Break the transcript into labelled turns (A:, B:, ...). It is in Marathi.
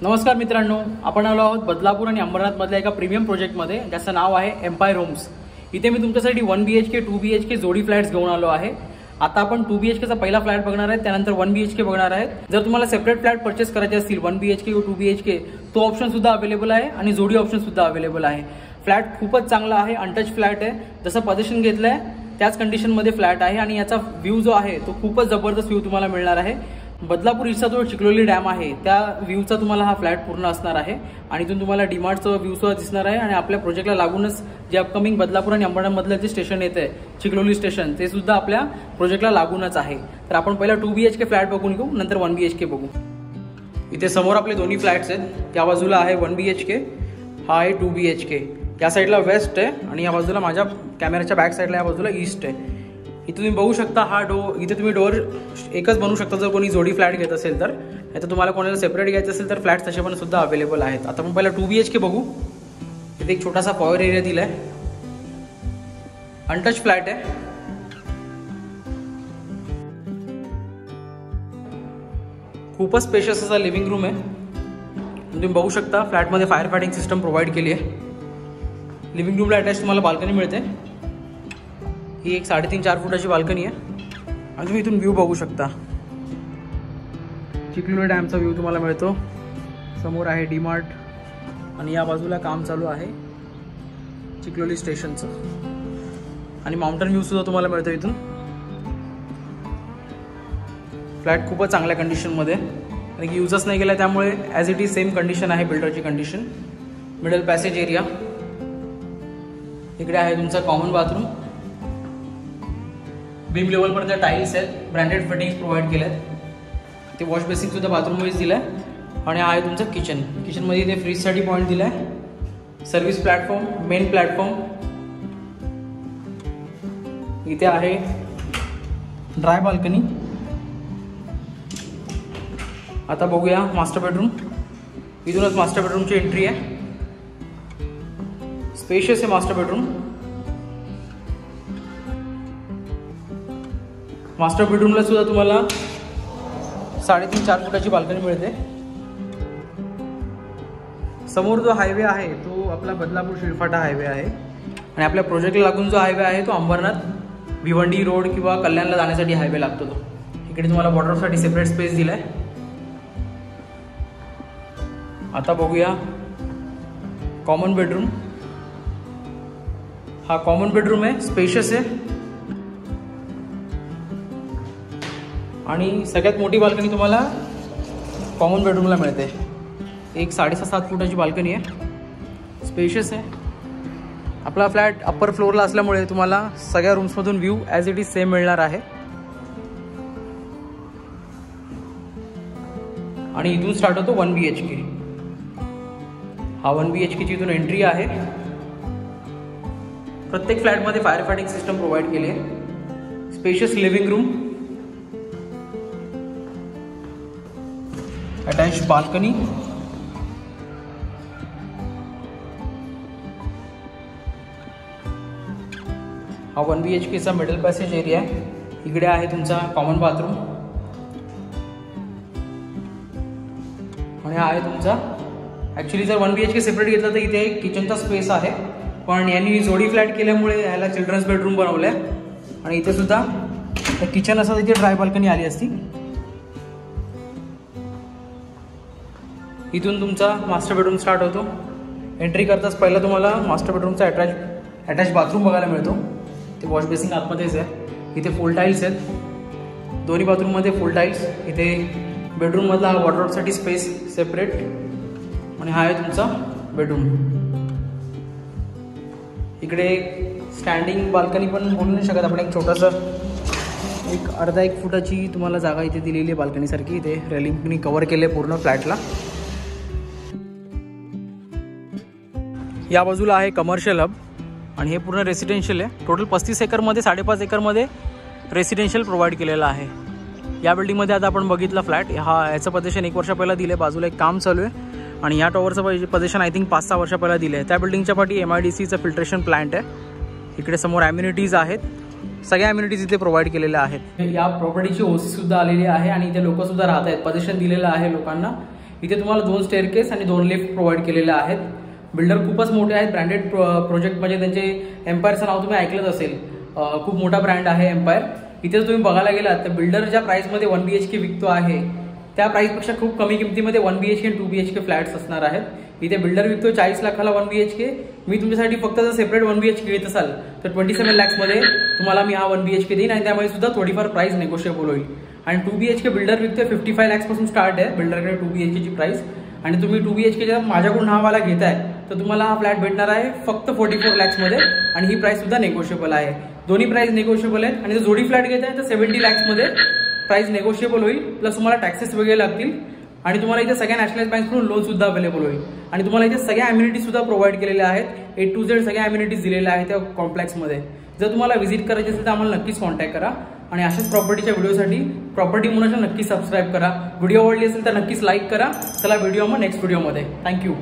A: नमस्कार मित्रांनो, आपण आलो आहोत बदलापूर आणि अंबरनाथमधल्या एका प्रीमियम प्रोजेक्टमध्ये ज्याचं नाव आहे एम्पायर होम्स। इथे मी तुमच्यासाठी 1 BHK 2 BHK जोडी फ्लॅट्स घेऊन आलो आहे। आता आपण 2 BHKचा पहिला फ्लॅट बघणार आहे, त्यानंतर 1 BHK बघणार आहेत। जर तुम्हाला सेपरेट फ्लॅट परचेस करायचे असतील 1 BHK किंवा 2 BHK तो ऑप्शन सुद्धा अवेलेबल आहे आणि जोडी ऑप्शन सुद्धा अवेलेबल आहे। फ्लॅट खूपच चांगला आहे, अनटच फ्लॅट आहे, जसं पोझिशन घेतलंय त्याच कंडिशनमध्ये फ्लॅट आहे आणि याचा व्ह्यू जो आहे तो खूपच जबरदस्त व्ह्यू तुम्हाला मिळणार आहे। बदलापूर इथचा जो चिखलोली डॅम आहे त्या व्ह्यूचा तुम्हाला हा फ्लॅट पूर्ण असणार आहे आणि इथून तुम्हाला डीमार्टचं व्ह्यू सुद्धा दिसणार आहे आणि आपल्या प्रोजेक्टला लागूनच जे अपकमिंग बदलापूर आणि अंबरनाथमधलं जे स्टेशन येत आहे चिखलोली स्टेशन ते सुद्धा आपल्या प्रोजेक्टला लागूनच आहे। तर आपण पहिला 2 BHK फ्लॅट बघून घेऊ, नंतर 1 BHK बघू। इथे समोर आपले दोन्ही फ्लॅट्स आहेत, त्या बाजूला आहे 1 BHK, हा आहे 2 BHK। या साईडला वेस्ट आहे आणि या बाजूला माझ्या कॅमेऱ्याच्या बॅक साईडला या बाजूला ईस्ट आहे। इथे तुम्ही बघू शकता हा इथे तुम्ही डोअर एकच बनवू शकता जर कोणी जोडी फ्लॅट घेत असेल तर, नाही तर तुम्हाला कोणाला सेपरेट घ्यायचं असेल तर फ्लॅट तसे पण सुद्धा अवेलेबल आहेत। आता आपण पहिला 2 BHK बघू। इथे एक छोटासा पॉवर एरिया दिलाय, अनटच फ्लॅट आहे। खूपच स्पेशियस असा लिव्हिंग रूम आहे, तुम्ही बघू शकता फ्लॅटमध्ये फायर फायटिंग सिस्टम प्रोव्हाइड केली आहे। लिव्हिंग रूमला अटॅच तुम्हाला बाल्कनी मिळते, ही एक 3.5-4 फुटाची बाल्कनी आहे आणि तुम्ही इथून व्ह्यू बघू शकता। चिखलोली डॅमचा व्ह्यू तुम्हाला मिळतो, समोर आहे डीमार्ट आणि या बाजूला काम चालू आहे चिखलोली स्टेशनचं आणि माउंटन व्ह्यू सुद्धा तुम्हाला मिळतो इथून। फ्लॅट खूपच चांगल्या कंडिशनमध्ये आणि यूजच नाही केला त्यामुळे as it is same condition आहे बिल्डरची कंडिशन। मिडल पॅसेज एरिया, इकडे आहे तुमचा कॉमन बाथरूम, बीम लेवलपर्यंत टाईल्स आहेत, ब्रँडेड फिटिंग्स प्रोव्हाइड केले आहेत। ते वॉश बेसिन सुद्धा बाथरूममध्येच दिलं आहे आणि आहे तुमचं किचन। किचनमध्ये इथे फ्रीजसाठी पॉईंट दिला आहे, सर्व्हिस प्लॅटफॉर्म, मेन प्लॅटफॉर्म, इथे आहे ड्राय बाल्कनी। आता बघूया मास्टर बेडरूम। इथूनच मास्टर बेडरूमची एंट्री आहे, स्पेशियस आहे मास्टर बेडरूम। मास्टर बेडरूमला सुद्धा तुम्हाला 3.5-4 फुटाची बाल्कनी मिळते। समोर जो हायवे आहे तो आपला बदलापूर शिळफाटा हायवे आहे आणि आपल्या प्रोजेक्टला लागून जो हायवे आहे तो अंबरनाथ भिवंडी रोड किंवा कल्याणला जाण्यासाठी हायवे लागतो तो। इकडे तुम्हाला वॉटरसाठी सेपरेट स्पेस दिलाय। आता बघूया कॉमन बेडरूम। हा कॉमन बेडरूम आहे, स्पेशियस आहे आणि सगळ्यात मोठी बाल्कनी तुम्हाला कॉमन बेडरूमला मिळते। एक 6.5-7 फुटाची बाल्कनी आहे, स्पेशियस आहे। आपला फ्लॅट अप्पर फ्लोअरला असल्यामुळे तुम्हाला सगळ्या रूम्समधून view as it is same मिळणार आहे आणि इथून स्टार्ट होतो 1 BHK। हा 1 BHKची इथून एंट्री आहे। प्रत्येक फ्लॅटमध्ये फायर फायटिंग सिस्टम प्रोव्हाइड केली आहे। Spacious living room, attach balcony, हा 1 BHKचा मिडल पॅसेज एरिया आहे। इकडे आहे तुमचा कॉमन बाथरूम आणि हा आहे तुमचा, ॲक्च्युली जर 1 BHK सेपरेट घेतलं तर इथे एक किचनचा स्पेस आहे, पण यांनी जोडी फ्लॅट केल्यामुळे ह्याला चिल्ड्रन्स बेडरूम बनवलं आहे आणि इथे सुद्धा किचन असं इथे ड्राय बाल्कनी आली असती। इथून तुमचा मास्टर बेडरूम स्टार्ट होतो। एंट्री करताच पहिला तुम्हाला मास्टर बेडरूमचा अटॅच बाथरूम बघायला मिळतो। ते वॉश बेसिन आतमध्येच आहे। इथे फुल टाईल्स आहेत, दोन्ही बाथरूममध्ये फुल टाईल्स। इथे बेडरूममधला हा वॉर्डरोबसाठी स्पेस सेपरेट आणि हा आहे तुमचा बेडरूम। इकडे स्टँडिंग बाल्कनी पण बोलू नाही शकत आपण, एक छोटासा एक 1.5 फुटाची तुम्हाला जागा इथे दिलेली आहे बाल्कनीसारखी। इथे रेलिंगनी कव्हर केले पूर्ण फ्लॅटला। या बाजूला आहे कमर्शियल हब आणि हे पूर्ण रेसिडेन्शियल आहे। टोटल 35 एकरमध्ये 5.5 एकरमध्ये रेसिडेन्शियल प्रोव्हाइड केलेलं आहे। या बिल्डिंगमध्ये आता आपण बघितला फ्लॅट, याचं पोझिशन 1 वर्ष पहिला दिलं आहे। बाजूला एक काम चालू आहे आणि या टॉवरचं पोझिशन आय थिंक 5-6 वर्ष पहिला दिलं आहे। त्या बिल्डिंगच्या पाठी MIDCचं फिल्ट्रेशन प्लांट आहे। इकडे समोर ॲम्युनिटीज आहेत, सगळ्या ॲम्युनिटीज इथे प्रोव्हाइड केलेल्या आहेत। या प्रॉपर्टीची OC सुद्धा आलेली आहे आणि इथे लोक सुद्धा राहत आहेत, पोझिशन दिलेलं आहे लोकांना। इथे तुम्हाला 2 स्टेअरकेस आणि 2 लिफ्ट प्रोव्हाइड केलेले आहेत. बिल्डर खूपच मोठे आहेत. ब्रँडेड प्रोजेक्ट म्हणजे त्यांचे एम्पायरचं नाव तुम्ही ऐकलंच असेल. खूप मोठा ब्रँड आहे एम्पायर. इथे तुम्ही बघायला गेलात तर बिल्डर ज्या प्राइसमध्ये 1 BHK विकतो आहे त्या प्राइसपेक्षा खूप कमी किमतीमध्ये 1 BHK आणि 2 BHK फ्लॅट्स असणार आहेत. इथे बिल्डर विकतो 40 लाखाला 1 BHK. मी तुमच्यासाठी फक्त जर सेपरेट 1 BHK घेत असाल तर 27 lakhsमध्ये तुम्हाला मी हा 1 BHK देईन आणि त्यामध्ये सुद्धा थोडीफार प्राइस नेगोशिएबल होईल. आणि 2 BHK बिल्डर विकतोय 55 lakhs पासून स्टार्ट आहे बिल्डरकडे 2 BHK ची प्राइस. आणि तुम्ही 2 BHK जर माझ्याकडून हा वाला घेताय तर तुम्हाला हा फ्लॅट भेटणार आहे फक्त 44 lakhsमध्ये आणि ही प्राइस सुद्धा नेगोशिएबल आहे. दोन्ही प्राइस नेगोशिएबल आहेत. आणि जर जोडी फ्लॅट घेताय तर 70 lakhsमध्ये प्राइस नेगोशिएबल होईल. प्लस तुम्हाला टॅक्सेस वगैरे लागतील आणि तुम्हाला इथे सगळ्या नॅशनलाइज बँककडून लोन सुद्धा अवेलेबल होईल. आणि तुम्हाला इथे सगळ्या अम्युनिटीज सुद्धा प्रोव्हाइड केलेल्या आहेत. A to Z सगळ्या अम्युनिटीज दिलेल्या आहेत त्या कॉम्प्लेक्समध्ये. जर तुम्हाला व्हिजिट करायची असेल तर आम्हाला नक्कीच कॉन्टॅक्ट करा. आणि अशाच प्रॉपर्टीच्या व्हिडिओसाठी प्रॉपर्टी म्हणून नक्की सबस्क्राईब करा. व्हिडिओ आवडली असेल तर नक्कीच लाईक करा. चला व्हिडिओ मग नेक्स्ट व्हिडिओमध्ये. थँक्यू.